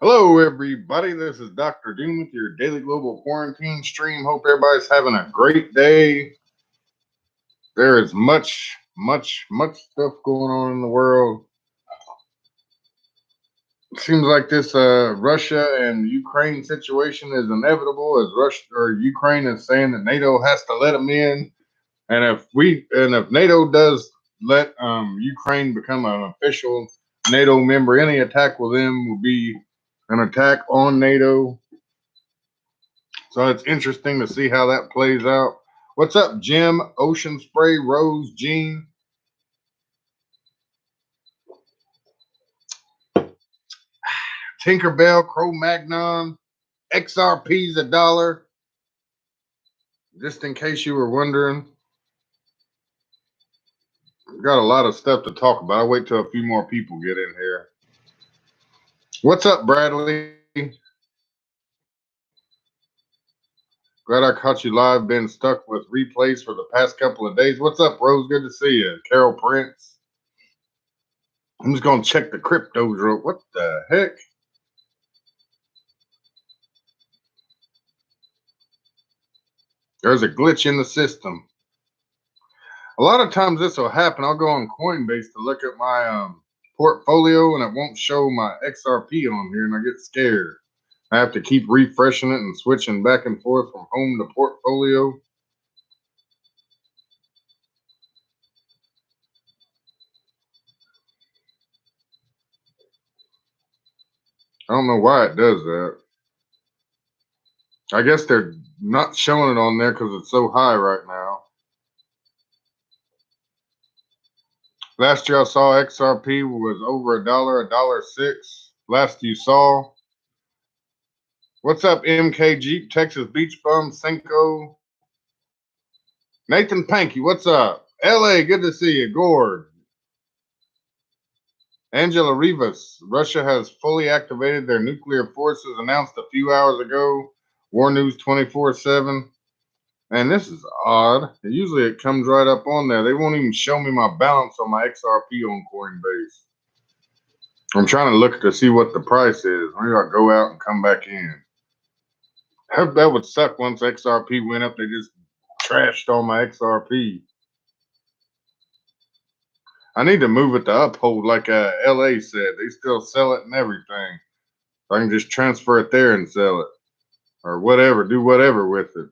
Hello, everybody. This is Dr. Doom with your daily global quarantine stream. Hope everybody's having a great day. There is much stuff going on in the world. It seems like this Russia and Ukraine situation is inevitable, as Russia or Ukraine is saying that NATO has to let them in, and if NATO does let Ukraine become an official NATO member, any attack with them will be an attack on NATO. So it's interesting to see how that plays out. What's up, Jim? Ocean Spray, Rose, Jean. Tinkerbell, Cro Magnon, XRP's $1. Just in case you were wondering, we've got a lot of stuff to talk about. I'll wait till a few more people get in here. What's up, Bradley? Glad I caught you live. Been stuck with replays for the past couple of days. What's up, Rose? Good to see you. Carol Prince. I'm just going to check the cryptos. What the heck? There's a glitch in the system. A lot of times this will happen. I'll go on Coinbase to look at my portfolio and it won't show my XRP on here and I get scared. I have to keep refreshing it and switching back and forth from home to portfolio. I don't know why it does that. I guess they're not showing it on there because it's so high right now. Last year I saw XRP was over $1, $1.06. Last you saw. What's up, MK Jeep, Texas Beach Bum, Cinco? Nathan Panky, what's up? LA, good to see you. Gord. Angela Rivas, Russia has fully activated their nuclear forces, announced a few hours ago. War News 24/7. And this is odd. Usually it comes right up on there. They won't even show me my balance on my XRP on Coinbase. I'm trying to look to see what the price is. Maybe I'll go out and come back in. That would suck once XRP went up. They just trashed all my XRP. I need to move it to Uphold like LA said. They still sell it and everything. I can just transfer it there and sell it. Or whatever, do whatever with it.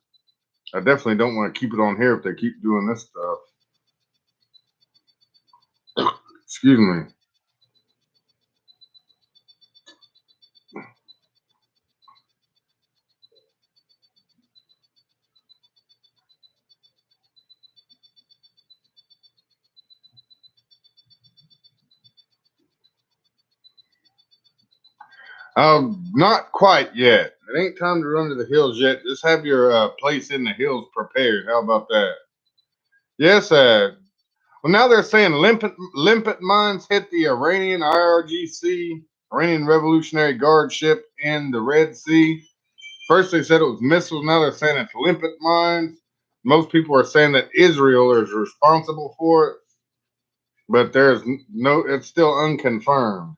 I definitely don't want to keep it on here if they keep doing this stuff. Excuse me. Not quite yet. It ain't time to run to the hills yet. Just have your place in the hills prepared. How about that? Yes, well, now they're saying limpet mines hit the Iranian IRGC, Iranian Revolutionary Guard ship in the Red Sea. First they said it was missiles. Now they're saying it's limpet mines. Most people are saying that Israel is responsible for it, but there's it's still unconfirmed.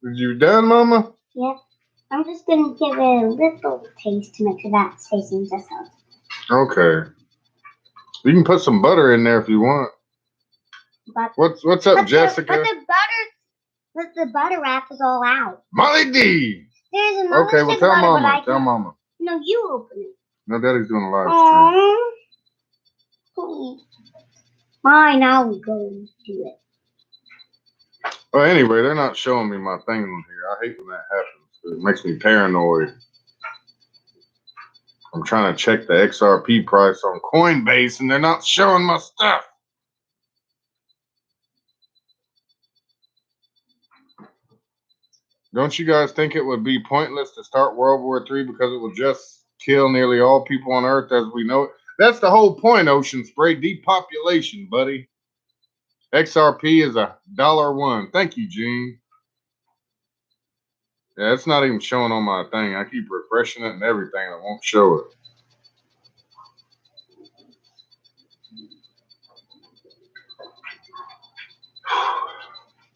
Is you done, Mama? Yep. I'm just going to give it a little taste to make sure that tasting just out. Okay. You can put some butter in there if you want. But what's up, Jessica? But the butter wrap is all out. Molly D. There's a okay, well tell butter, Mama. Tell Mama. No, you open it. No, Daddy's doing a live stream. Fine, I'll go do it. Well, anyway, they're not showing me my thing on here. I hate when that happens. It makes me paranoid. I'm trying to check the XRP price on Coinbase, and they're not showing my stuff. Don't you guys think it would be pointless to start World War III because it will just kill nearly all people on Earth as we know it? That's the whole point, Ocean Spray. Depopulation, buddy. XRP is $1. Thank you, Gene. Yeah, it's not even showing on my thing. I keep refreshing it and everything. It won't show it.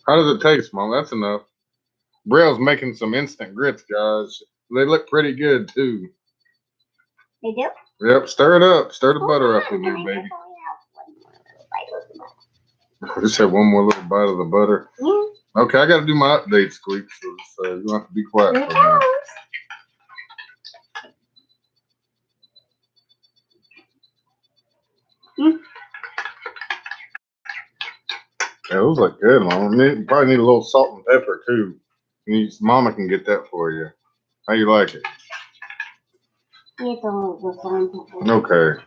How does it taste, Mom? That's enough. Braille's making some instant grits, guys. They look pretty good too. They do? Yep, stir it up. Stir the butter up on, in there, I baby. only have one more little bite of the butter. Just have one more little bite of the butter. Yeah. Okay, I got to do my update, Squeak. So you don't have to be quiet Here it for a minute. goes. Yeah, those look good, Mama. You probably need a little salt and pepper too. Mama can get that for you. How you like it? You don't look on pepper. Okay.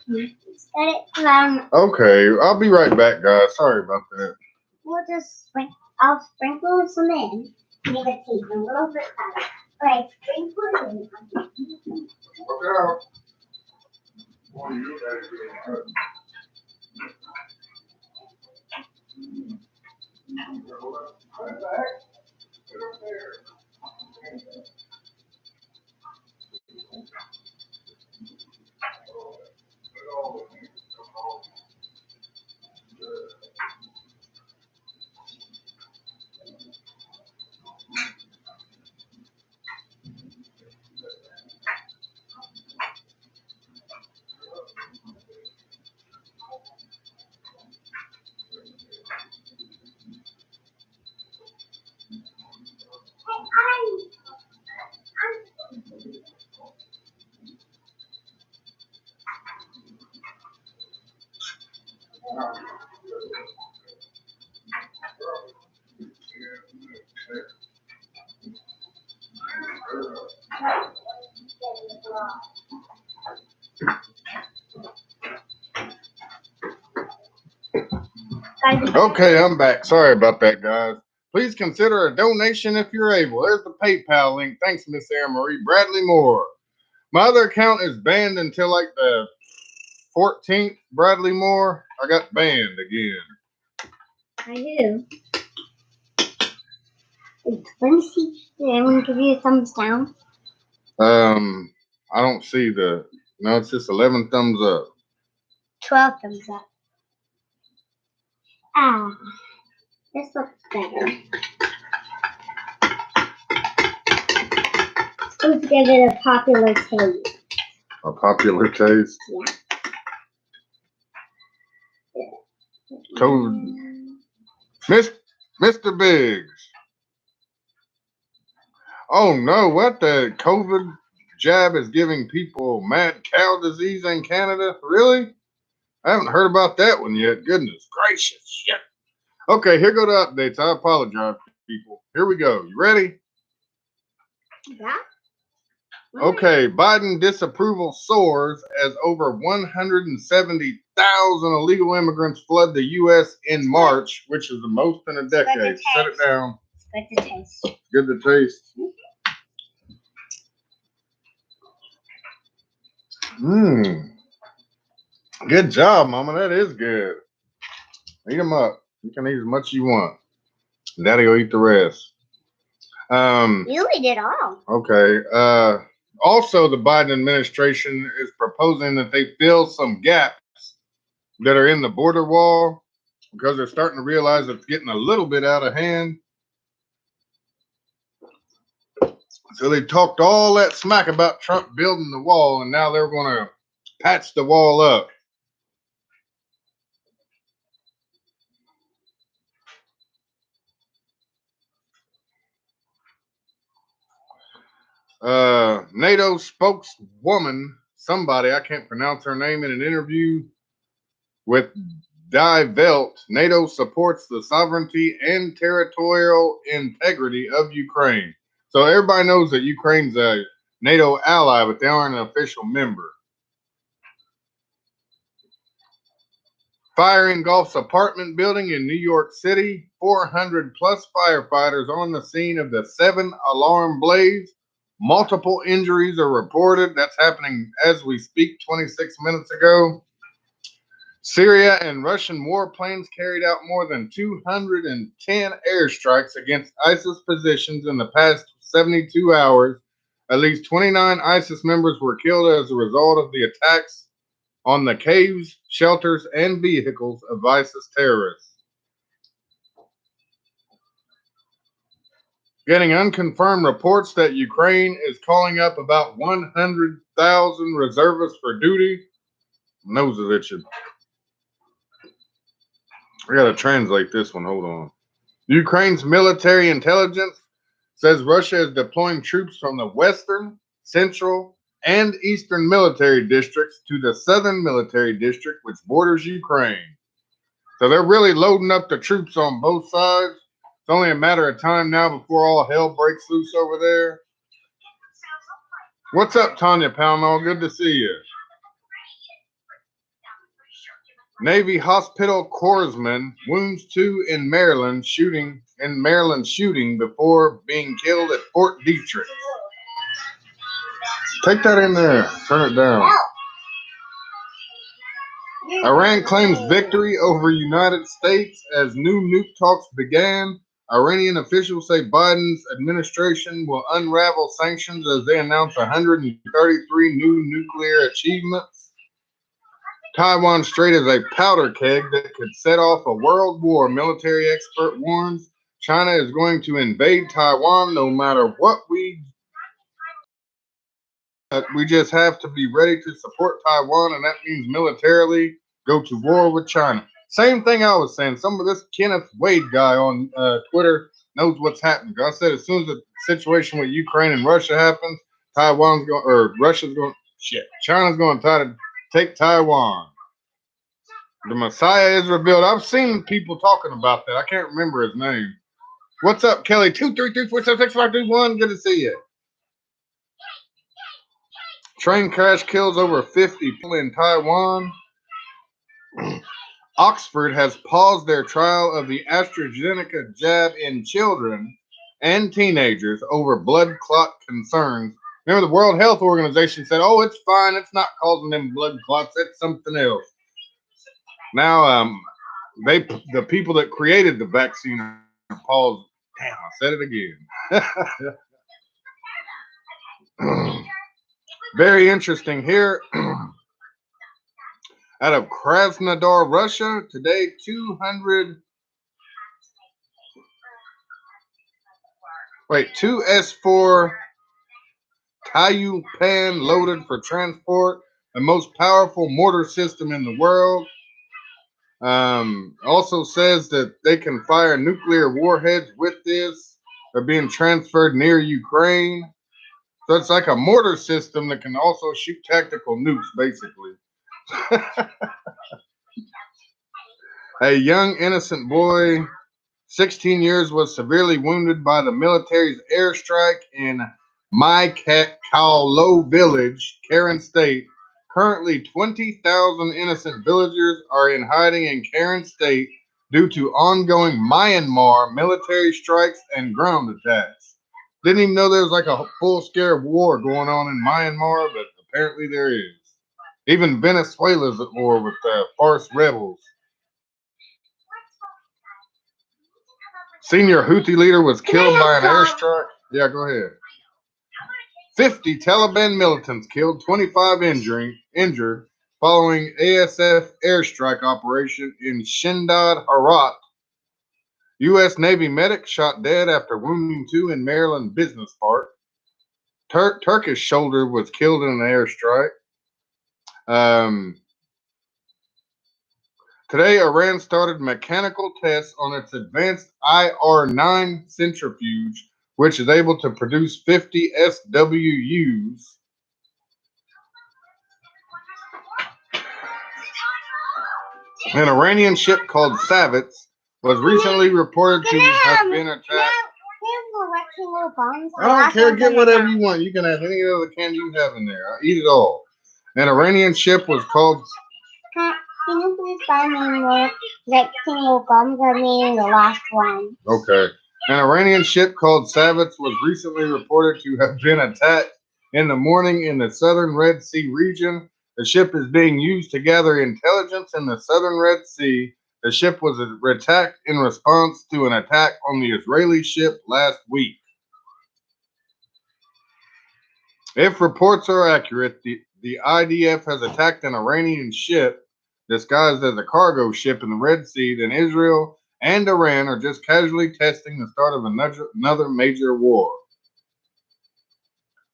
Set it around. Okay, I'll be right back, guys. Sorry about that. We'll just I'll sprinkle some in. Make it taste a little bit better. Right, sprinkle it in. Look out. Okay, I'm back. Sorry about that, guys. Please consider a donation if you're able. There's the PayPal link. Thanks, Miss Anne Marie Bradley Moore. My other account is banned until like the 14th. Bradley Moore, I got banned again. I do. Let me see. I'm going to give you a thumbs down. I don't see the. No, it's just 11 thumbs up. 12 thumbs up. Ah, this looks better. Let's give it a popular taste. A popular taste. Yeah. Code. Mr. Biggs. Oh no, what the COVID jab is giving people mad cow disease in Canada? Really? I haven't heard about that one yet. Goodness gracious. Shit. Okay, here go the updates. I apologize, people. Here we go. You ready? Yeah. Okay, Biden disapproval soars as over 170,000 illegal immigrants flood the U.S. in March, which is the most in a decade. Set it down. It's good to taste. Good to taste. Mmm. Good job, Mama. That is good. Eat them up. You can eat as much as you want. Daddy will eat the rest. You eat it all. Okay. Also, the Biden administration is proposing that they fill some gaps that are in the border wall because they're starting to realize it's getting a little bit out of hand. So they talked all that smack about Trump building the wall, and now they're going to patch the wall up. NATO spokeswoman, somebody, I can't pronounce her name, in an interview with Die Welt, NATO supports the sovereignty and territorial integrity of Ukraine. So everybody knows that Ukraine's a NATO ally, but they aren't an official member. Fire engulfs apartment building in New York City. 400 plus firefighters on the scene of the 7-alarm blaze. Multiple injuries are reported. That's happening as we speak 26 minutes ago. Syria and Russian warplanes carried out more than 210 airstrikes against ISIS positions in the past 72 hours. At least 29 ISIS members were killed as a result of the attacks on the caves, shelters, and vehicles of ISIS terrorists. Getting unconfirmed reports that Ukraine is calling up about 100,000 reservists for duty. Nose is itching. I gotta translate this one. Hold on. Ukraine's military intelligence says Russia is deploying troops from the western, central, and eastern military districts to the southern military district, which borders Ukraine. So they're really loading up the troops on both sides. It's only a matter of time now before all hell breaks loose over there. What's up, Tanya Pownall? Good to see you. Navy hospital corpsman wounds 2 in Maryland shooting before being killed at Fort Detrick. Take that in there. Turn it down. Iran claims victory over United States as new nuke talks began. Iranian officials say Biden's administration will unravel sanctions as they announce 133 new nuclear achievements. Taiwan Strait is a powder keg that could set off a world war, military expert warns. China is going to invade Taiwan no matter what we just have to be ready to support Taiwan, and that means militarily go to war with China. Same thing I was saying. Some of this Kenneth Wade guy on Twitter knows what's happening. I said as soon as the situation with Ukraine and Russia happens, Russia's going, China's going to try to take Taiwan. The Messiah is revealed. I've seen people talking about that. I can't remember his name. What's up, Kelly? 233-476-521. Good to see you. Train crash kills over 50 people in Taiwan. Oxford has paused their trial of the AstraZeneca jab in children and teenagers over blood clot concerns. Remember, the World Health Organization said, oh, it's fine. It's not causing them blood clots. It's something else. Now, the people that created the vaccine are paused. Damn, I said it again. Very interesting here. Out of Krasnodar, Russia, today 2 S4 Tayupan loaded for transport, the most powerful mortar system in the world. Also says that they can fire nuclear warheads with this. They're being transferred near Ukraine. So it's like a mortar system that can also shoot tactical nukes, basically. A young innocent boy, 16 years, was severely wounded by the military's airstrike in Maikalo village, Karen State. Currently, 20,000 innocent villagers are in hiding in Karen State due to ongoing Myanmar military strikes and ground attacks. Didn't even know there was like a full-scale war going on in Myanmar, but apparently there is. Even Venezuela's at war with Farsi rebels. Senior Houthi leader was killed by an airstrike. Yeah, go ahead. 50 Taliban militants killed, 25 injured following ASF airstrike operation in Shindad Harat. U.S. Navy medic shot dead after wounding 2 in Maryland Business Park. Turkish soldier was killed in an airstrike. Today, Iran started mechanical tests on its advanced IR-9 centrifuge, which is able to produce 50 SWUs. An Iranian ship called Savits was recently reported to have been attacked. I don't care. Get whatever you want. You can have any other candy you have in there. I'll eat it all. An Iranian ship was called... Can you please buy me more rectangle gum for me, the last one? Okay. An Iranian ship called Savits was recently reported to have been attacked in the morning in the southern Red Sea region. The ship is being used to gather intelligence in the southern Red Sea. The ship was attacked in response to an attack on the Israeli ship last week. If reports are accurate, the IDF has attacked an Iranian ship disguised as a cargo ship in the Red Sea. Then Israel and Iran are just casually testing the start of another major war.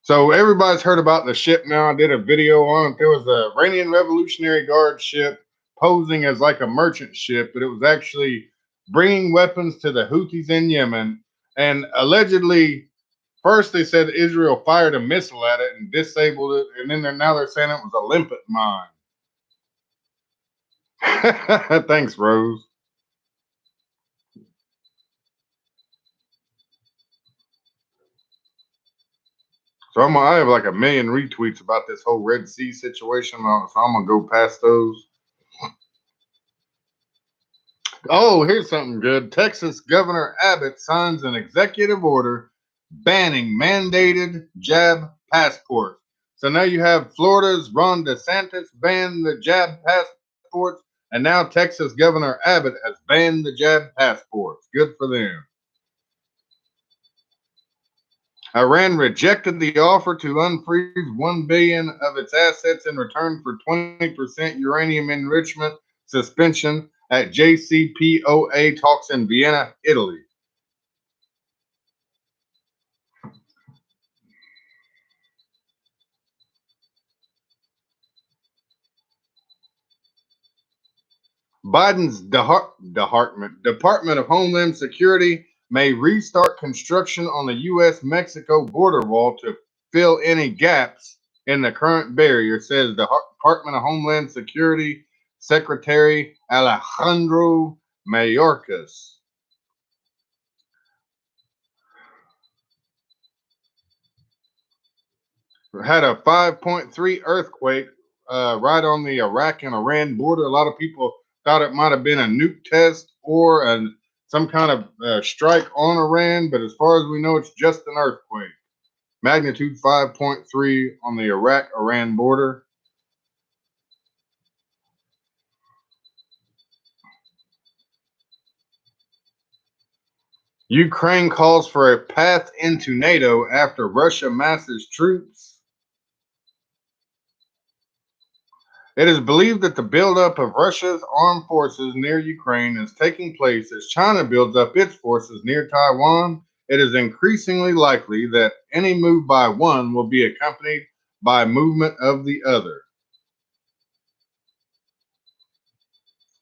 So everybody's heard about the ship now. I did a video on it. There was a Iranian Revolutionary Guard ship posing as like a merchant ship, but it was actually bringing weapons to the Houthis in Yemen. And allegedly, first they said Israel fired a missile at it and disabled it, and then now they're saying it was a limpet mine. Thanks, Rose. So I have like a million retweets about this whole Red Sea situation, so I'm gonna go past those. Oh, here's something good. Texas Governor Abbott signs an executive order banning mandated jab passports. So now you have Florida's Ron DeSantis banned the jab passports, and now Texas Governor Abbott has banned the jab passports. Good for them. Iran rejected the offer to unfreeze 1 billion of its assets in return for 20% uranium enrichment suspension at JCPOA talks in Vienna, Italy. Biden's Department of Homeland Security may restart construction on the U.S.-Mexico border wall to fill any gaps in the current barrier, says the Department of Homeland Security Secretary Alejandro Mayorkas. Had a 5.3 earthquake right on the Iraq and Iran border. A lot of people thought it might have been a nuke test or some kind of strike on Iran, but as far as we know, it's just an earthquake. Magnitude 5.3 on the Iraq-Iran border. Ukraine calls for a path into NATO after Russia masses troops. It is believed that the buildup of Russia's armed forces near Ukraine is taking place as China builds up its forces near Taiwan. It is increasingly likely that any move by one will be accompanied by movement of the other.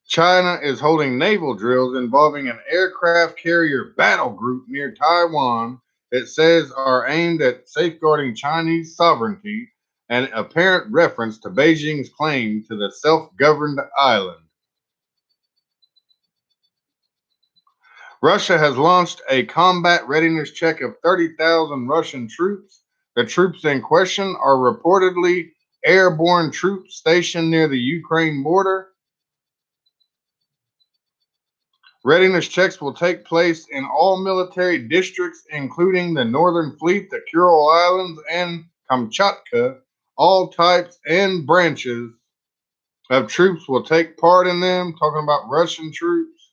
China is holding naval drills involving an aircraft carrier battle group near Taiwan, it says are aimed at safeguarding Chinese sovereignty, an apparent reference to Beijing's claim to the self-governed island. Russia has launched a combat readiness check of 30,000 Russian troops. The troops in question are reportedly airborne troops stationed near the Ukraine border. Readiness checks will take place in all military districts, including the Northern Fleet, the Kuril Islands, and Kamchatka. All types and branches of troops will take part in them. Talking about Russian troops.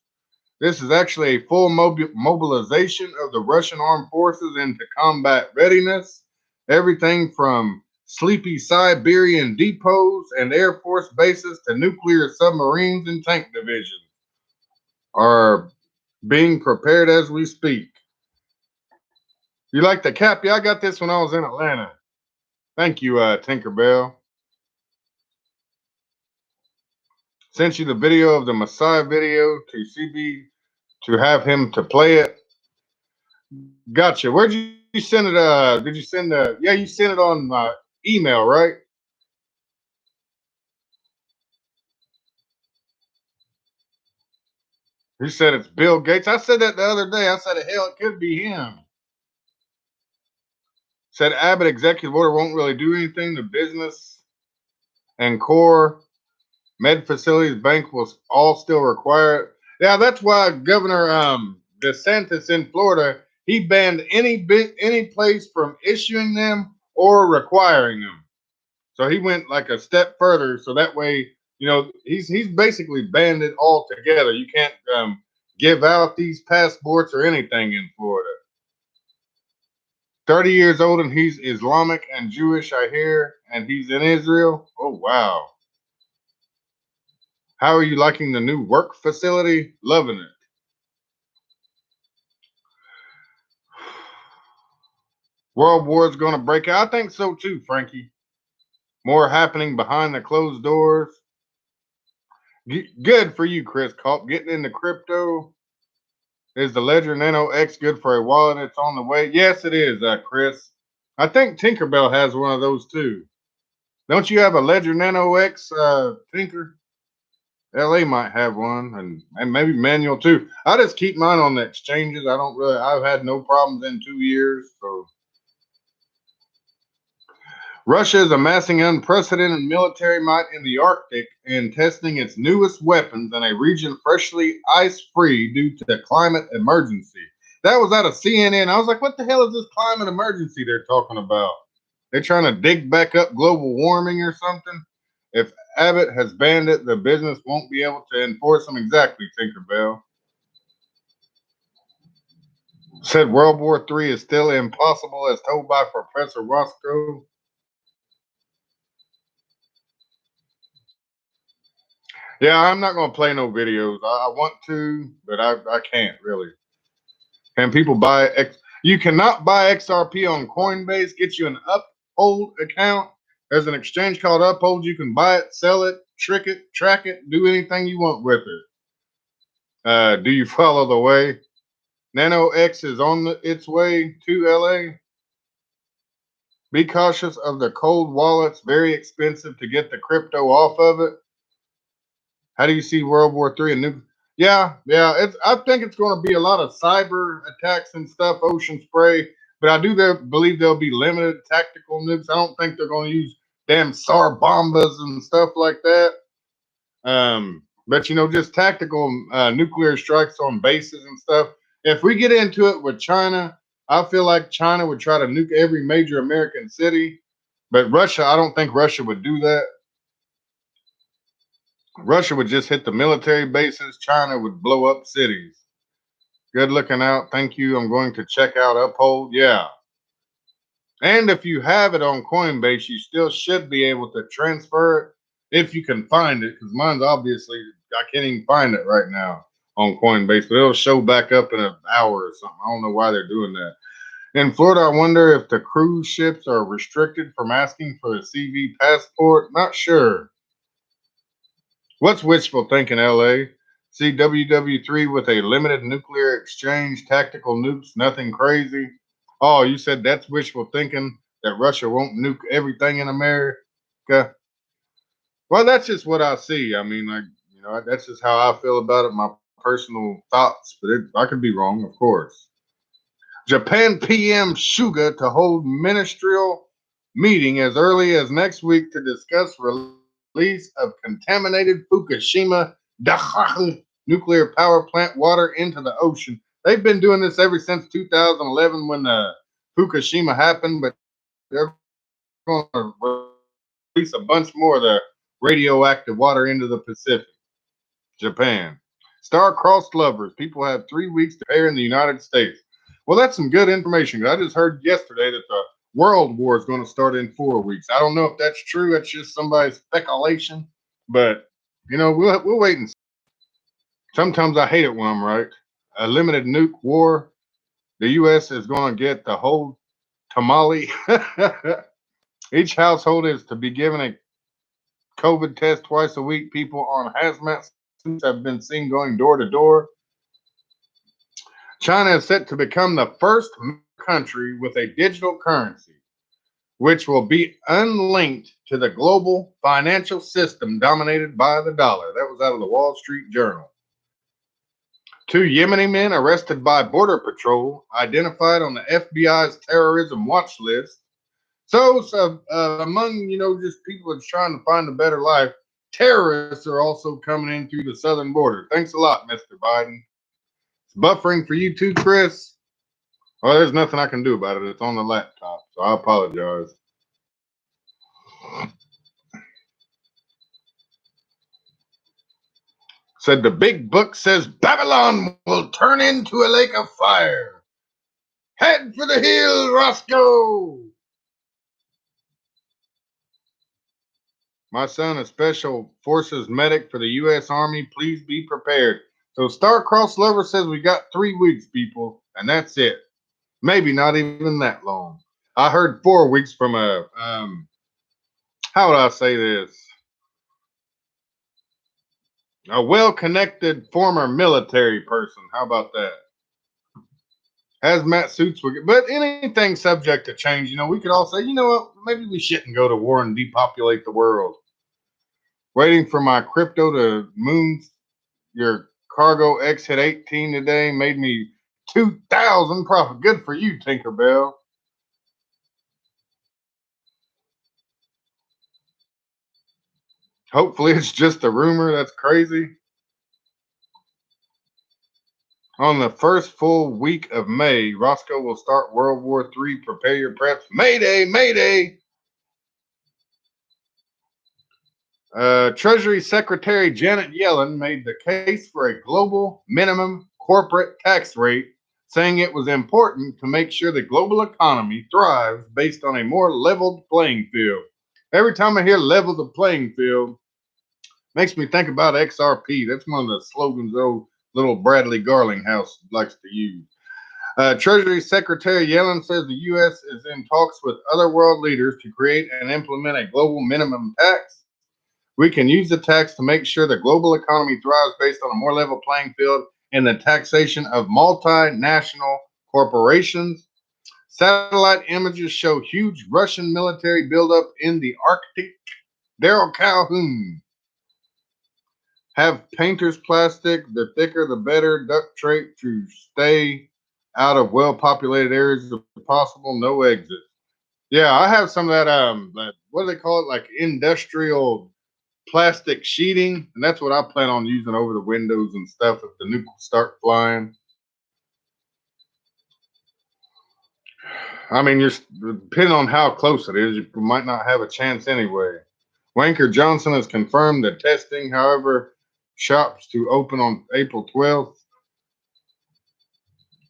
This is actually a full mobilization of the Russian armed forces into combat readiness. Everything from sleepy Siberian depots and Air Force bases to nuclear submarines and tank divisions are being prepared as we speak. You like the cap? Yeah, I got this when I was in Atlanta. Thank you, Tinkerbell. Sent you the video of the Messiah video to CB to have him to play it. Gotcha. Where'd you send it? Did you send the? Yeah, you sent it on email, right? He said it's Bill Gates. I said that the other day. I said, hell, it could be him. Said Abbott executive order won't really do anything. The business and core med facilities bank will all still require it. Yeah, that's why Governor DeSantis in Florida, he banned any place from issuing them or requiring them. So he went like a step further. So that way, he's basically banned it altogether. You can't give out these passports or anything in Florida. 30 years old and he's Islamic and Jewish, I hear, and he's in Israel. Oh, wow. How are you liking the new work facility? Loving it. World War is going to break out. I think so too, Frankie. More happening behind the closed doors. Good for you, Chris Culp. Getting into crypto. Is the Ledger Nano X good for a wallet that's on the way? Yes, it is, Chris. I think Tinkerbell has one of those too. Don't you have a Ledger Nano X, Tinker? LA might have one, and maybe Manual too. I just keep mine on the exchanges. I've had no problems in 2 years. So Russia is amassing unprecedented military might in the Arctic and testing its newest weapons in a region freshly ice-free due to the climate emergency. That was out of CNN. I was like, what the hell is this climate emergency they're talking about? They're trying to dig back up global warming or something? If Abbott has banned it, the business won't be able to enforce them. Exactly, Tinkerbell. Said World War III is still impossible as told by Professor Roscoe. Yeah, I'm not going to play no videos. I want to, but I can't really. Can people buy X? You cannot buy XRP on Coinbase. Get you an Uphold account. There's an exchange called Uphold. You can buy it, sell it, trick it, track it, do anything you want with it. Do you follow the way? Nano X is on its way to LA. Be cautious of the cold wallets. Very expensive to get the crypto off of it. How do you see World War III and nuke? Yeah. I think it's going to be a lot of cyber attacks and stuff, ocean spray. But I do believe there'll be limited tactical nukes. I don't think they're going to use damn SAR bombas and stuff like that. But just tactical nuclear strikes on bases and stuff. If we get into it with China, I feel like China would try to nuke every major American city. But Russia, I don't think Russia would do that. Russia would just hit the military bases. China would blow up cities. Good looking out. Thank you. I'm going to check out Uphold. Yeah. And if you have it on Coinbase, you still should be able to transfer it if you can find it. Because mine's obviously, I can't even find it right now on Coinbase, but it'll show back up in an hour or something. I don't know why they're doing that. In Florida, I wonder if the cruise ships are restricted from asking for a CV passport. Not sure. What's wishful thinking, LA? See WW3 with a limited nuclear exchange, tactical nukes, nothing crazy. Oh, you said that's wishful thinking that Russia won't nuke everything in America? Well, that's just what I see. I mean, that's just how I feel about it, my personal thoughts, but I could be wrong, of course. Japan PM Suga to hold ministerial meeting as early as next week to discuss release of contaminated Fukushima Daiichi nuclear power plant water into the ocean. They've been doing this ever since 2011 when Fukushima happened, but they're going to release a bunch more of the radioactive water into the Pacific. Japan. Star-crossed lovers. People have 3 weeks to prepare in the United States. Well, that's some good information. I just heard yesterday that the World War is going to start in 4 weeks. I don't know if that's true. That's just somebody's speculation. But, we'll wait and see. Sometimes I hate it when I'm right. A limited nuke war. The U.S. is going to get the whole tamale. Each household is to be given a COVID test twice a week. People on hazmat suits have been seen going door to door. China is set to become the first country with a digital currency, which will be unlinked to the global financial system dominated by the dollar. That was out of the Wall Street Journal. 2 Yemeni men arrested by Border Patrol, identified on the FBI's terrorism watch list. So among, just people that's trying to find a better life, terrorists are also coming in through the southern border. Thanks a lot, Mr. Biden. It's buffering for you too, Chris. Well, there's nothing I can do about it. It's on the laptop, so I apologize. Said the big book says Babylon will turn into a lake of fire. Head for the hill, Roscoe. My son, a special forces medic for the U.S. Army. Please be prepared. So Star-crossed lover says we got 3 weeks, people, and that's it. Maybe not even that long. I heard 4 weeks from a how would I say this? A well-connected former military person. How about that? Hazmat suits were, but anything subject to change. We could all say, you know what? Maybe we shouldn't go to war and depopulate the world. Waiting for my crypto to moon your cargo X hit 18 today made me 2,000 profit. Good for you, Tinkerbell. Hopefully, it's just a rumor. That's crazy. On the first full week of May, Roscoe will start World War III. Prepare your preps. Mayday, Mayday. Treasury Secretary Janet Yellen made the case for a global minimum corporate tax rate, saying it was important to make sure the global economy thrives based on a more leveled playing field. Every time I hear level the playing field, makes me think about XRP. That's one of the slogans old little Bradley Garlinghouse likes to use. Treasury Secretary Yellen says the U.S. is in talks with other world leaders to create and implement a global minimum tax. We can use the tax to make sure the global economy thrives based on a more level playing field in the taxation of multinational corporations. Satellite images show huge Russian military buildup in the Arctic. Daryl Calhoun. Have painter's plastic. The thicker, the better. Duct tape to stay out of well-populated areas if possible. No exit. Yeah, I have some of that what do they call it? Like industrial plastic sheeting, and that's what I plan on using over the windows and stuff if the nukes start flying. I mean, you're depending on how close it is, you might not have a chance anyway. Wanker Johnson has confirmed the testing, however, shops to open on April 12th.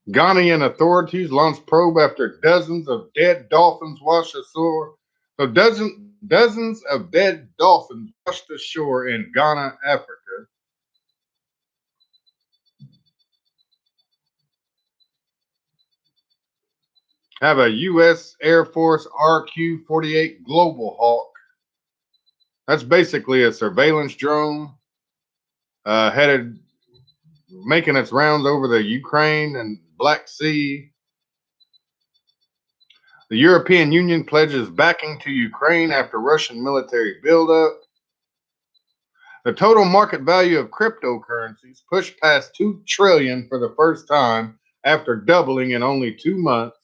Ghanaian authorities launched probe after dozens of dead dolphins wash ashore. So dozens of dead dolphins washed ashore in Ghana, Africa. Have a U.S. Air Force RQ-48 Global Hawk. That's basically a surveillance drone headed, making its rounds over the Ukraine and Black Sea. The European Union pledges backing to Ukraine after Russian military buildup. The total market value of cryptocurrencies pushed past $2 trillion for the first time after doubling in only 2 months.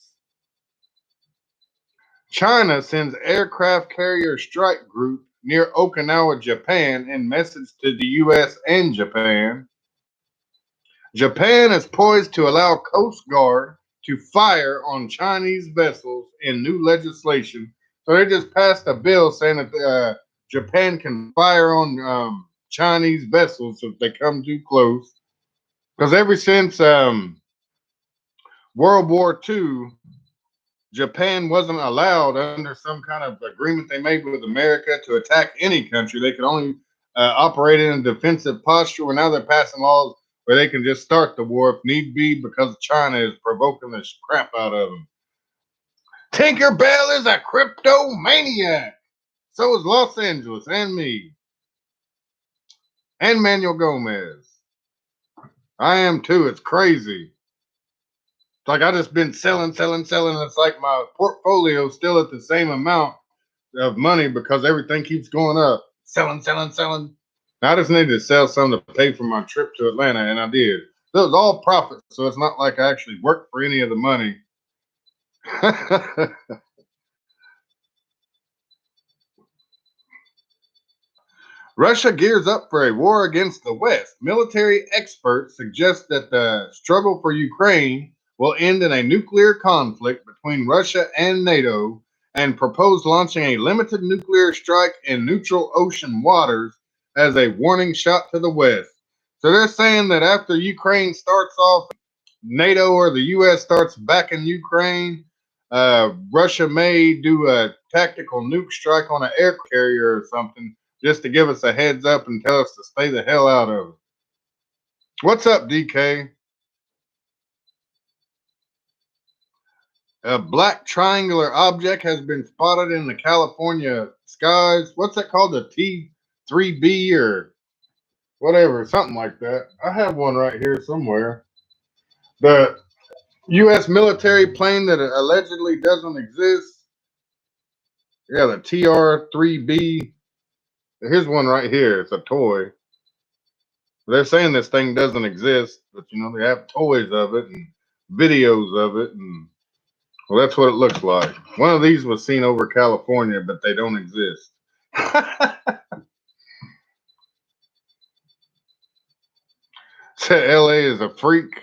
China sends aircraft carrier strike group near Okinawa, Japan, in message to the U.S. and Japan. Japan is poised to allow Coast Guard to fire on Chinese vessels in new legislation. So they just passed a bill saying that Japan can fire on Chinese vessels if they come too close. Because ever since World War II, Japan wasn't allowed under some kind of agreement they made with America to attack any country. They could only operate in a defensive posture. Well, now they're passing laws where they can just start the war if need be because China is provoking the crap out of them. Tinkerbell is a cryptomaniac. So is Los Angeles and me. And Manuel Gomez. I am too. It's crazy. It's like I just been selling. It's like my portfolio still at the same amount of money because everything keeps going up. Selling. I just needed to sell something to pay for my trip to Atlanta, and I did. It was all profit, so it's not like I actually worked for any of the money. Russia gears up for a war against the West. Military experts suggest that the struggle for Ukraine will end in a nuclear conflict between Russia and NATO and propose launching a limited nuclear strike in neutral ocean waters as a warning shot to the West. So they're saying that after Ukraine starts off, NATO or the U.S. starts backing Ukraine, Russia may do a tactical nuke strike on an air carrier or something just to give us a heads up and tell us to stay the hell out of it. What's up, DK? A black triangular object has been spotted in the California skies. What's that called? The T3B or whatever, something like that. I have one right here somewhere. The U.S. military plane that allegedly doesn't exist. Yeah, the TR3B. Here's one right here. It's a toy. They're saying this thing doesn't exist, but they have toys of it and videos of it, and well, that's what it looks like. One of these was seen over California, but they don't exist. Said LA is a freak.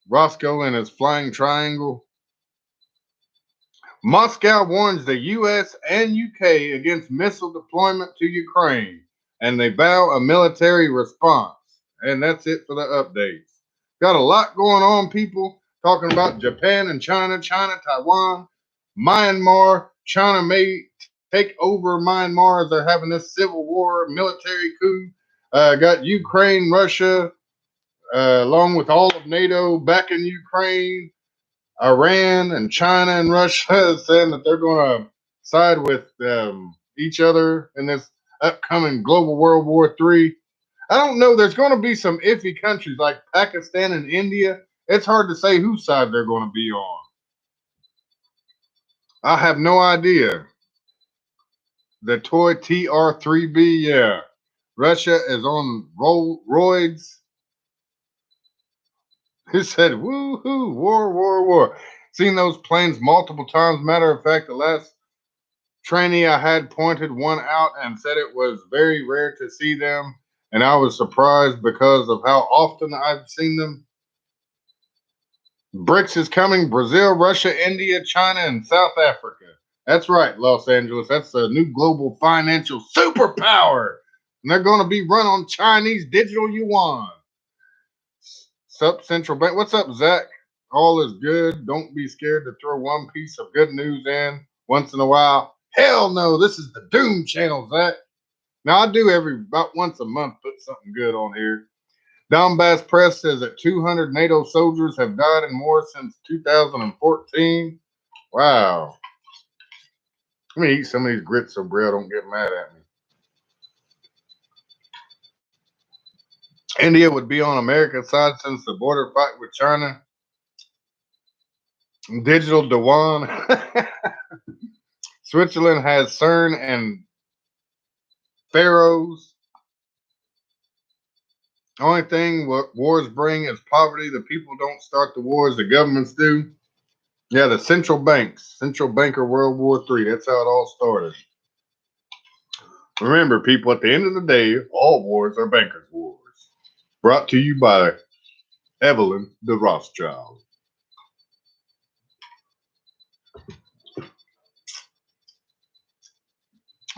Roscoe and his flying triangle. Moscow warns the U.S. and UK against missile deployment to Ukraine, and they vow a military response. And that's it for the updates. Got a lot going on, people. Talking about Japan and China, Taiwan, Myanmar. China may take over Myanmar as they're having this civil war, military coup. Got Ukraine, Russia, along with all of NATO back in Ukraine. Iran and China and Russia saying that they're going to side with each other in this upcoming global World War III. I don't know. There's going to be some iffy countries like Pakistan and India. It's hard to say whose side they're going to be on. I have no idea. The toy TR3B, yeah. Russia is on roids. He said, woohoo, war. Seen those planes multiple times. Matter of fact, the last trainee I had pointed one out and said it was very rare to see them. And I was surprised because of how often I've seen them. BRICS is coming. Brazil, Russia, India, China, and South Africa. That's right, Los Angeles. That's the new global financial superpower. And they're going to be run on Chinese digital yuan. Sup, Central Bank. What's up, Zach? All is good. Don't be scared to throw one piece of good news in once in a while. Hell no, this is the Doom Channel, Zach. Now, I do about once a month put something good on here. Donbass Press says that 200 NATO soldiers have died in war since 2014. Wow. Let me eat some of these grits so Braille don't get mad at me. India would be on America's side since the border fight with China. Digital Dewan. Switzerland has CERN and Pharaohs. Only thing what wars bring is poverty. The people don't start the wars, the governments do. Yeah, the central banks. Central banker World War III. That's how it all started. Remember, people, at the end of the day, all wars are bankers' wars. Brought to you by Evelyn the Rothschild.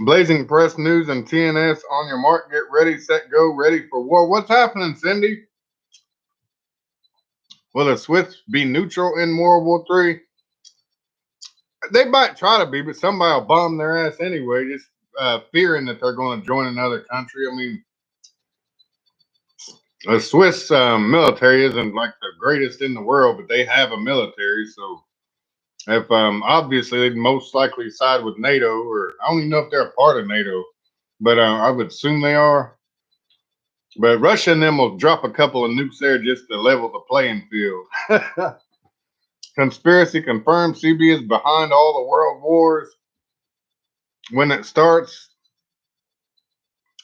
Blazing Press News and TNS on your mark, get ready, set, go, ready for war. What's happening, Cindy? Will the Swiss be neutral in World War III? They might try to be, but somebody will bomb their ass anyway, just fearing that they're going to join another country. I mean, the Swiss military isn't like the greatest in the world, but they have a military. So if obviously they'd most likely side with NATO, or I don't even know if they're a part of NATO, but I would assume they are. But Russia and them will drop a couple of nukes there just to level the playing field. Conspiracy confirmed CB is behind all the world wars. When it starts,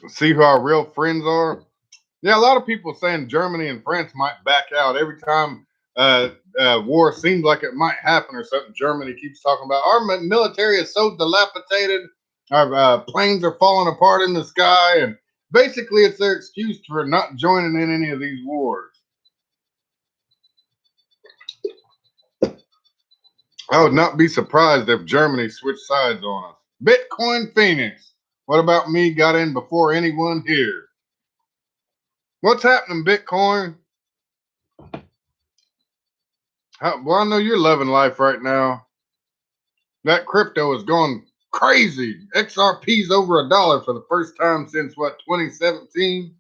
see who our real friends are. Yeah, a lot of people saying Germany and France might back out every time war seems like it might happen or something. Germany keeps talking about our military is so dilapidated, our planes are falling apart in the sky, and basically it's their excuse for not joining in any of these wars. I would not be surprised if Germany switched sides on us. Bitcoin Phoenix. What about me? Got in before anyone here. What's happening, Bitcoin? Well, I know you're loving life right now. That crypto is going crazy. XRP's over $1 for the first time since what, 2017?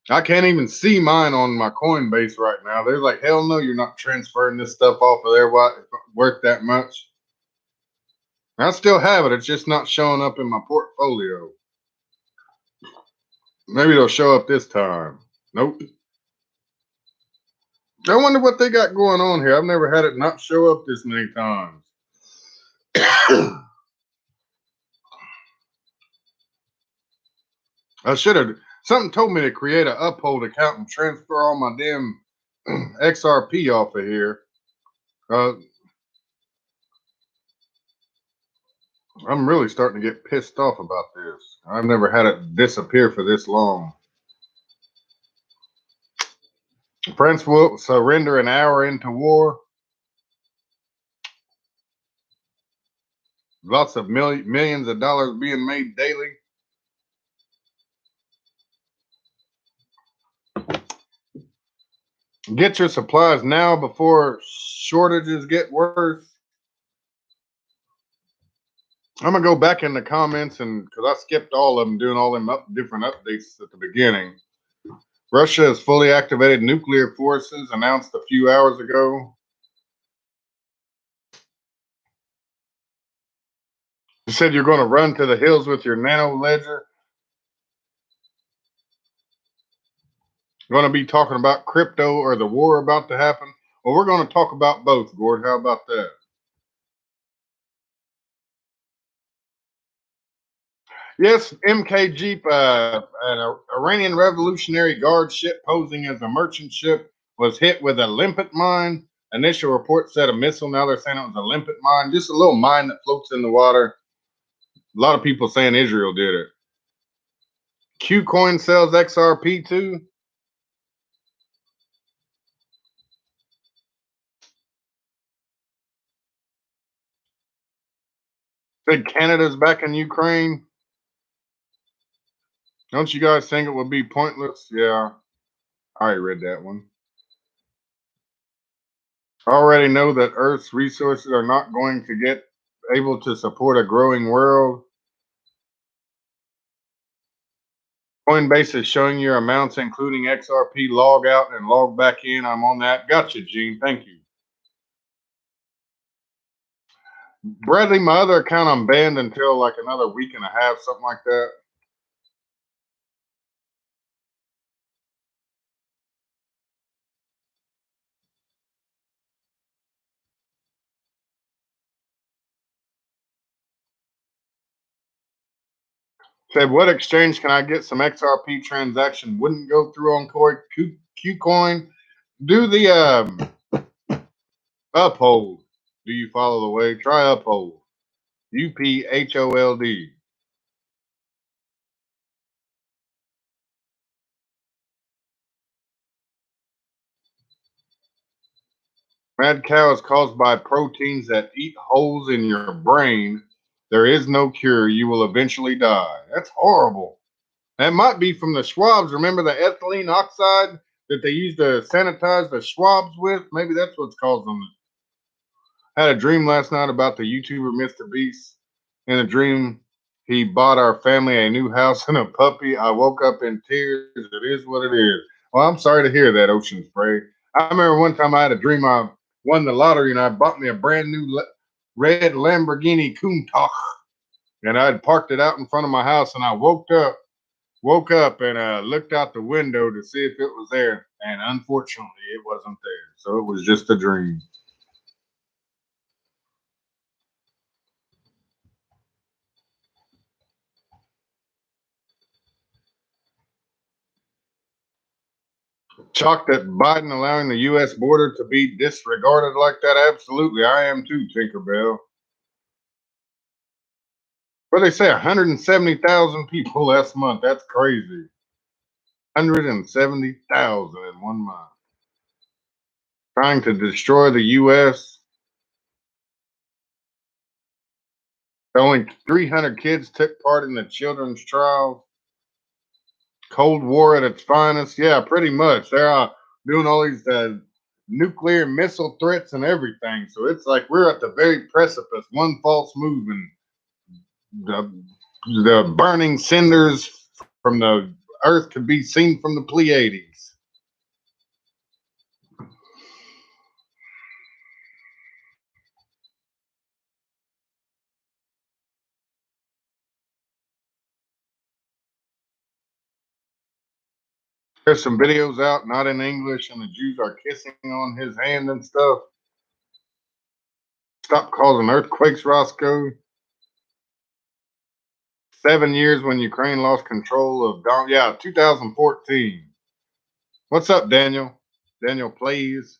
I can't even see mine on my Coinbase right now. They're like, hell no, you're not transferring this stuff off of there. What worth that much? I still have it. It's just not showing up in my portfolio. Maybe it'll show up this time. Nope. I wonder what they got going on here. I've never had it not show up this many times. I should have. Something told me to create an Uphold account and transfer all my damn XRP off of here. I'm really starting to get pissed off about this. I've never had it disappear for this long. France will surrender an hour into war. Lots of millions of dollars being made daily. Get your supplies now before shortages get worse. I'm gonna go back in the comments and because I skipped all of them, doing all them different updates at the beginning. Russia has fully activated nuclear forces, announced a few hours ago. You said you're going to run to the hills with your nano ledger. Going to be talking about crypto or the war about to happen. Well, we're going to talk about both, Gord. How about that? Yes, MK Jeep, an Iranian Revolutionary Guard ship posing as a merchant ship, was hit with a limpet mine. Initial report said a missile. Now they're saying it was a limpet mine, just a little mine that floats in the water. A lot of people saying Israel did it. Qcoin sells XRP too. Said Canada's back in Ukraine. Don't you guys think it would be pointless? Yeah, I already read that one. I already know that Earth's resources are not going to get able to support a growing world. Coinbase is showing your amounts, including XRP. Log out and log back in. I'm on that. Gotcha, Gene. Thank you. Bradley, my other account I'm banned until like another week and a half, something like that. Said, what exchange can I get some XRP transaction? Wouldn't go through on Qcoin. Do the Uphold. Do you follow the way? Try Uphold. UPHOLD. Mad cow is caused by proteins that eat holes in your brain. There is no cure. You will eventually die. That's horrible. That might be from the swabs. Remember the ethylene oxide that they used to sanitize the swabs with? Maybe that's what's causing it. I had a dream last night about the YouTuber Mr. Beast. In a dream, he bought our family a new house and a puppy. I woke up in tears. It is what it is. Well, I'm sorry to hear that, Ocean Spray. I remember one time I had a dream I won the lottery and I bought me a brand new red Lamborghini Countach. And I had parked it out in front of my house and I woke up and looked out the window to see if it was there. And unfortunately, it wasn't there. So it was just a dream. Shocked at Biden allowing the U.S. border to be disregarded like that? Absolutely. I am too, Tinkerbell. What they say, 170,000 people last month. That's crazy. 170,000 in 1 month. Trying to destroy the U.S. Only 300 kids took part in the children's trials. Cold War at its finest. Yeah, pretty much. They're doing all these nuclear missile threats and everything. So it's like we're at the very precipice. One false move and the burning cinders from the Earth could be seen from the Pleiades. There's some videos out, not in English, and the Jews are kissing on his hand and stuff. Stop causing earthquakes, Roscoe. 7 years when Ukraine lost control of 2014. What's up, Daniel? Daniel plays.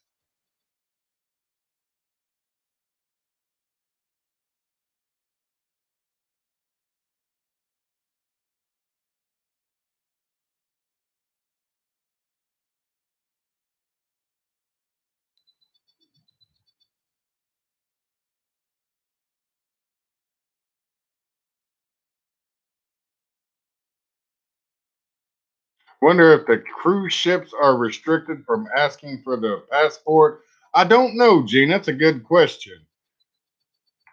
Wonder if the cruise ships are restricted from asking for the passport. I don't know, Gene. That's a good question.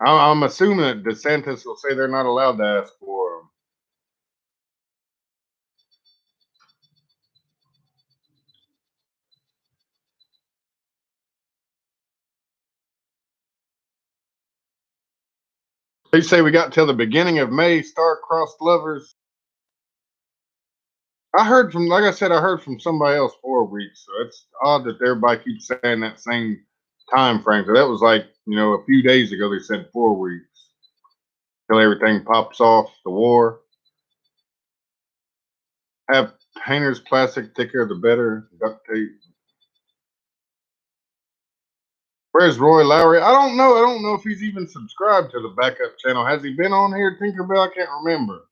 I'm assuming that DeSantis will say they're not allowed to ask for them. They say we got till the beginning of May. Star-crossed lovers. I heard from, like I said, I heard from somebody else 4 weeks. So it's odd that everybody keeps saying that same time frame. So that was like, a few days ago they said 4 weeks till everything pops off. The war. Have painter's plastic thicker the better. Duct tape. Where's Roy Lowry? I don't know. I don't know if he's even subscribed to the backup channel. Has he been on here, Tinkerbell? I can't remember.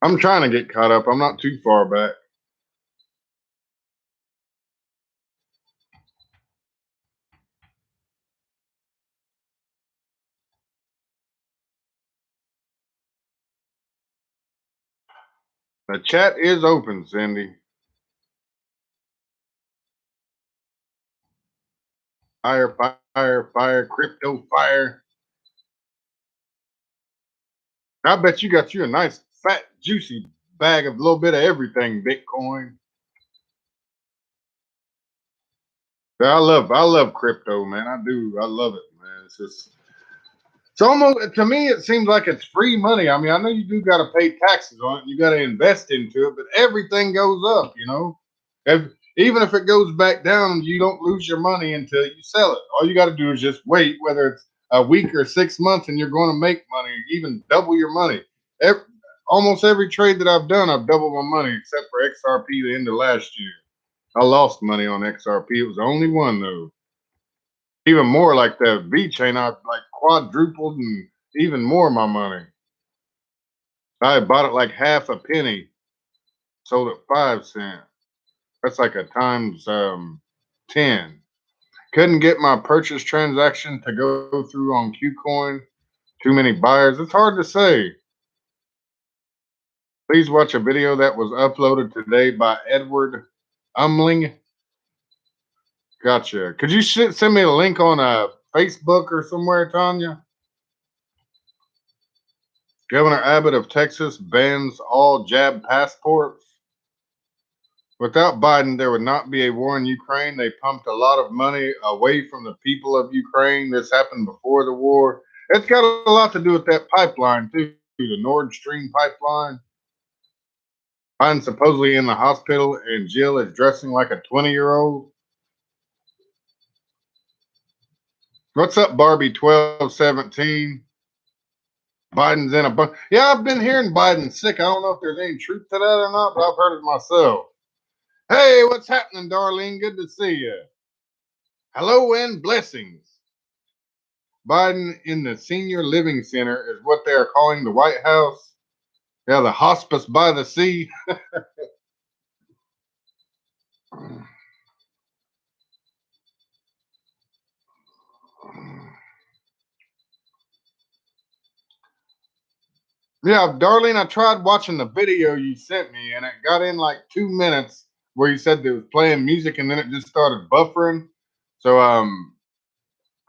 I'm trying to get caught up. I'm not too far back. The chat is open, Cindy. Fire, fire, fire, crypto fire. I bet you got you a nice, fat, juicy bag of a little bit of everything, Bitcoin. I love crypto, man. I do. I love it, man. It's almost, to me, it seems like it's free money. I mean, I know you do got to pay taxes on it. You got to invest into it, but everything goes up, even if it goes back down, you don't lose your money until you sell it. All you got to do is just wait, whether it's a week or 6 months, and you're going to make money, even double your money. Almost every trade that I've done, I've doubled my money, except for XRP the end of last year. I lost money on XRP. It was the only one, though. Even more like the V chain, I like quadrupled and even more of my money. I bought it like half a penny, sold it 5 cents. That's like a times 10. Couldn't get my purchase transaction to go through on KuCoin. Too many buyers. It's hard to say. Please watch a video that was uploaded today by Edward Umling. Gotcha. Could you send me a link on Facebook or somewhere, Tanya? Governor Abbott of Texas bans all jab passports. Without Biden, there would not be a war in Ukraine. They pumped a lot of money away from the people of Ukraine. This happened before the war. It's got a lot to do with that pipeline, too, the Nord Stream pipeline. Biden's supposedly in the hospital, and Jill is dressing like a 20-year-old. What's up, Barbie 1217? Biden's in a bunch. Yeah, I've been hearing Biden's sick. I don't know if there's any truth to that or not, but I've heard it myself. Hey, what's happening, Darlene? Good to see you. Hello and blessings. Biden in the senior living center is what they are calling the White House. Yeah, the hospice by the sea. Yeah, Darlene, I tried watching the video you sent me, and it got in like 2 minutes where you said it was playing music and then it just started buffering. So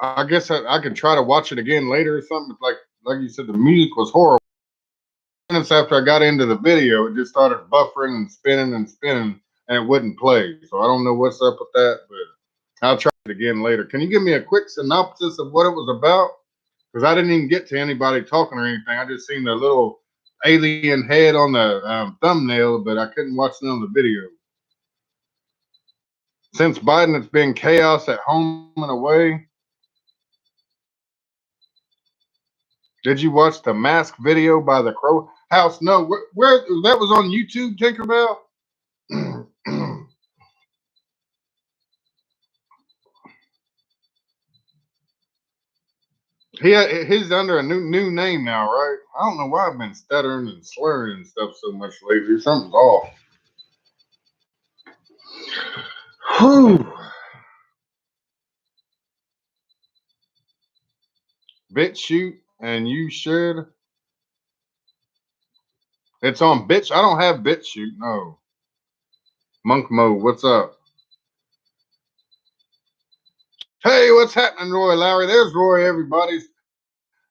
I guess I could try to watch it again later or something. Like you said, the music was horrible. Minutes after I got into the video, it just started buffering and spinning, and it wouldn't play. So I don't know what's up with that, but I'll try it again later. Can you give me a quick synopsis of what it was about? Because I didn't even get to anybody talking or anything. I just seen the little alien head on the thumbnail, but I couldn't watch none of the video. Since Biden, it's been chaos at home and away. Did you watch the mask video by the Crow House? No, where that was on YouTube, Tinkerbell? He's under a new name now, right? I don't know why I've been stuttering and slurring and stuff so much lately. Something's off. Whew. BitChute, and you should. It's on Bitch. I don't have BitChute. No. Monk Mode, what's up? Hey, what's happening, Roy Lowry? There's Roy, everybody.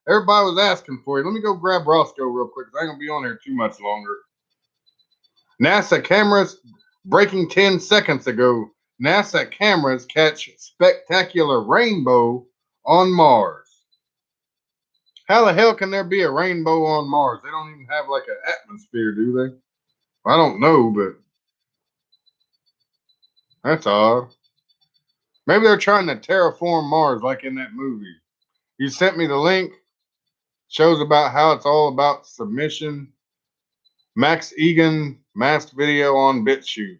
Everybody was asking for you. Let me go grab Roscoe real quick. I ain't gonna be on here too much longer. NASA cameras breaking 10 seconds ago. NASA cameras catch spectacular rainbow on Mars. How the hell can there be a rainbow on Mars? They don't even have like an atmosphere, do they? I don't know, but that's odd. Maybe they're trying to terraform Mars like in that movie. You sent me the link. Shows about how it's all about submission. Max Egan masked video on BitChute.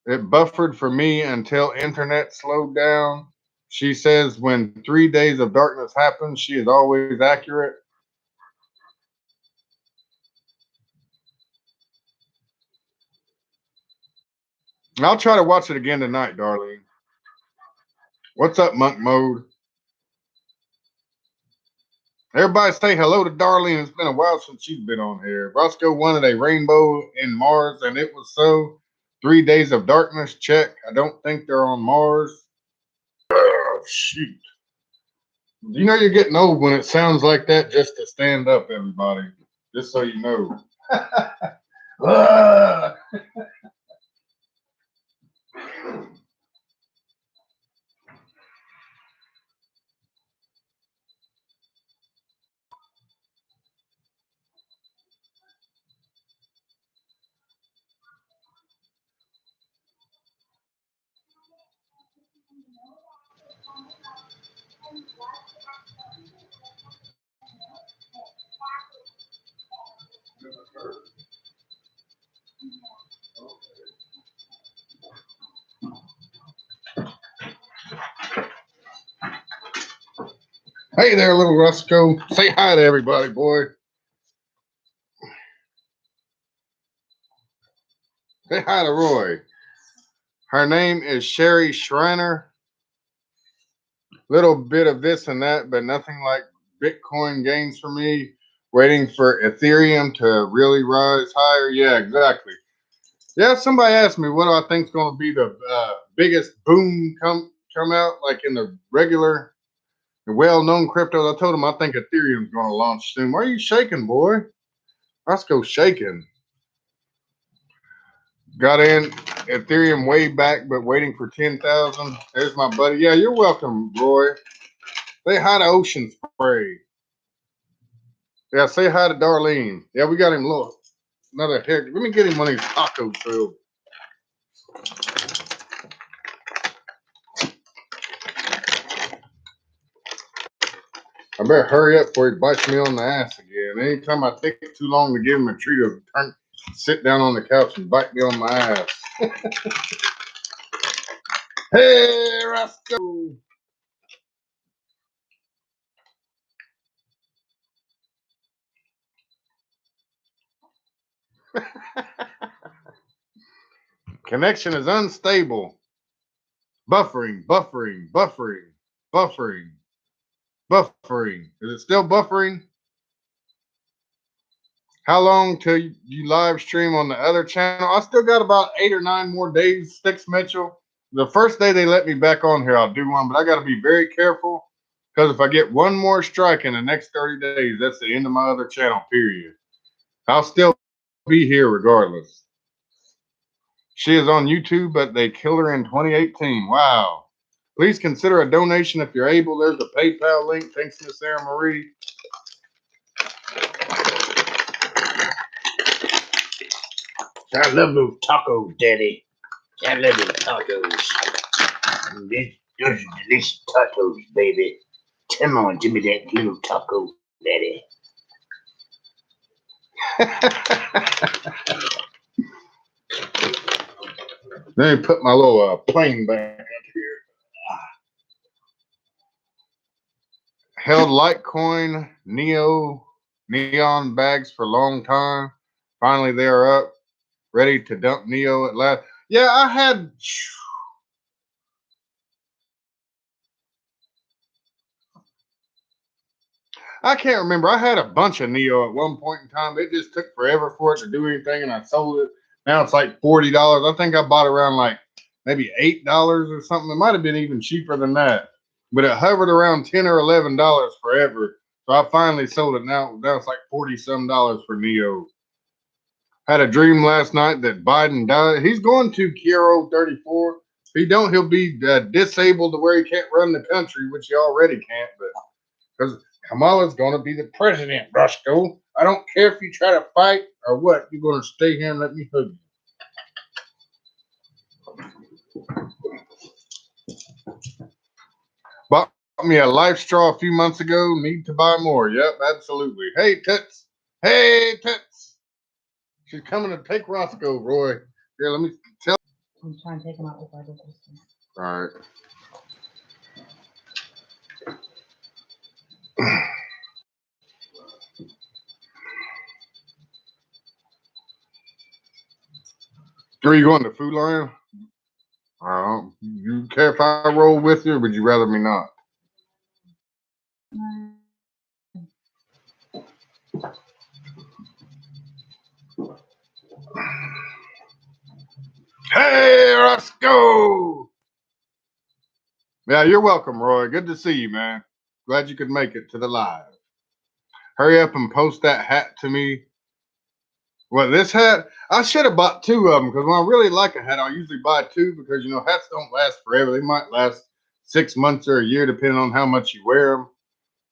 It buffered for me until internet slowed down. She says when 3 days of darkness happens, she is always accurate. I'll try to watch it again tonight, Darlene. What's up, Monk Mode? Everybody say hello to Darlene. It's been a while since she's been on here. Roscoe wanted a rainbow in Mars, and it was so. 3 days of darkness, check. I don't think they're on Mars. Oh, shoot. You know you're getting old when it sounds like that just to stand up, everybody. Just so you know. Hey there, little Roscoe. Say hi to everybody, boy. Say hi to Roy. Her name is Sherry Schreiner. Little bit of this and that, but nothing like Bitcoin gains for me. Waiting for Ethereum to really rise higher. Yeah, exactly. Yeah, somebody asked me what do I think is going to be the biggest boom come out, like in the regular, well-known cryptos. I told him I think Ethereum's going to launch soon. Why are you shaking, boy? Let's go shaking. Got in Ethereum way back, but waiting for 10,000. There's my buddy. Yeah, you're welcome, Roy. Say hi to Ocean Spray. Yeah, say hi to Darlene. Yeah, we got him. Look, another hair. Let me get him one of these tacos, Phil. I better hurry up before he bites me on the ass again. Anytime I take too long to give him a treat, he'll sit down on the couch and bite me on my ass. Hey, Roscoe. Connection is unstable. Buffering, buffering, buffering, buffering, buffering. Is it still buffering? How long till you live stream on the other channel? I still got about 8 or 9 more days, Sticks Mitchell. The first day they let me back on here, I'll do one, but I got to be very careful because if I get one more strike in the next 30 days, that's the end of my other channel, period. I'll still be here regardless. She is on YouTube, but they killed her in 2018. Wow. Please consider a donation if you're able. There's a PayPal link. Thanks, Miss Sarah Marie. I love those tacos, Daddy. I love those tacos. Those are delicious tacos, baby. Come on, give me that little taco, Daddy. Let me put my little plane back up here. Held Litecoin neon bags for a long time. Finally, they are up, ready to dump Neo at last. Yeah, I can't remember. I had a bunch of Neo at one point in time. It just took forever for it to do anything, and I sold it. Now it's like $40. I think I bought around like maybe $8 or something. It might have been even cheaper than that, but it hovered around $10 or $11 forever. So I finally sold it. Now it's like $40-some for Neo. Had a dream last night that Biden died. He's going to Kiro 34. If he don't, he'll be disabled to where he can't run the country, which he already can't. But because Kamala's going to be the president, Roscoe. I don't care if you try to fight or what. You're going to stay here and let me hug you. Bought me a Life Straw a few months ago. Need to buy more. Yep, absolutely. Hey, Toots. Hey, Toots. She's coming to take Roscoe, Roy. Here, let me tell. I'm trying to take him out before I do this. All right. Are you going to Food Lion? You care if I roll with you, or would you rather me not? Hey, Roscoe! Yeah, you're welcome, Roy. Good to see you, man. Glad you could make it to the live. Hurry up and post that hat to me. Well, this hat, I should have bought 2 of them because when I really like a hat, I usually buy 2 because, hats don't last forever. They might last 6 months or a year depending on how much you wear them.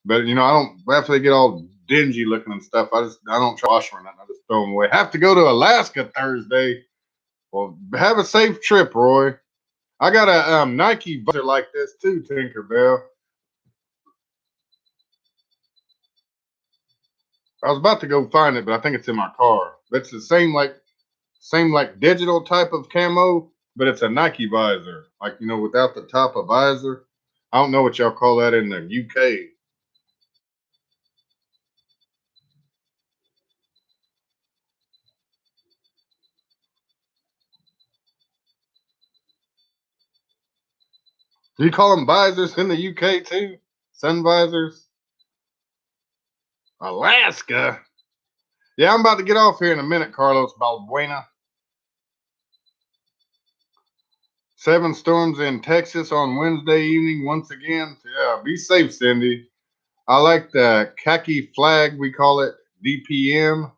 But, I don't, after they get all dingy looking and stuff, I don't try to wash them or nothing. I just throw them away. Have to go to Alaska Thursday. Well, have a safe trip, Roy. I got a Nike buzzer like this too, Tinkerbell. I was about to go find it, but I think it's in my car. It's the same like digital type of camo, but it's a Nike visor, like without the top of visor. I don't know what y'all call that in the UK. Do you call them visors in the UK too? Sun visors? Alaska? Yeah, I'm about to get off here in a minute, Carlos Balbuena. 7 storms in Texas on Wednesday evening once again. Yeah, be safe, Cindy. I like the khaki flag. We call it DPM.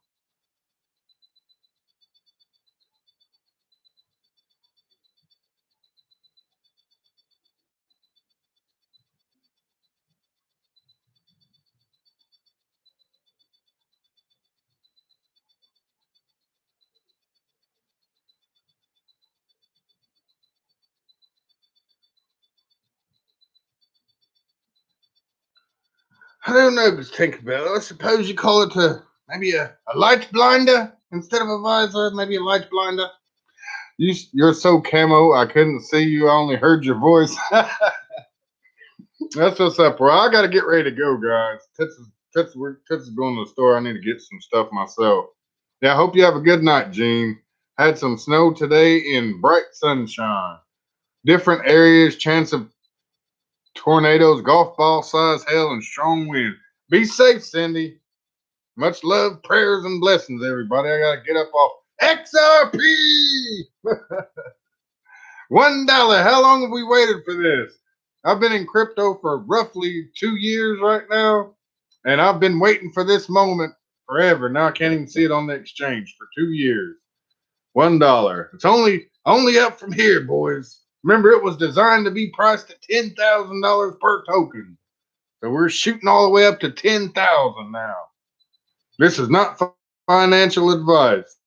I don't know, Tinkerbell. I suppose you call it maybe a light blinder instead of a visor, maybe a light blinder. You're so camo, I couldn't see you. I only heard your voice. That's what's up, bro. I got to get ready to go, guys. Tits is going to the store. I need to get some stuff myself. Yeah, I hope you have a good night, Gene. Had some snow today in bright sunshine. Different areas, chance of tornadoes, golf ball size hail, and strong wind. Be safe, Cindy. Much love, prayers, and blessings, everybody. I gotta get up off XRP. $1. How long have we waited for this? I've been in crypto for roughly 2 years right now, and I've been waiting for this moment forever. Now I can't even see it on the exchange for 2 years. $1. It's only up from here, boys. Remember, it was designed to be priced at $10,000 per token. So we're shooting all the way up to 10,000 now. This is not financial advice.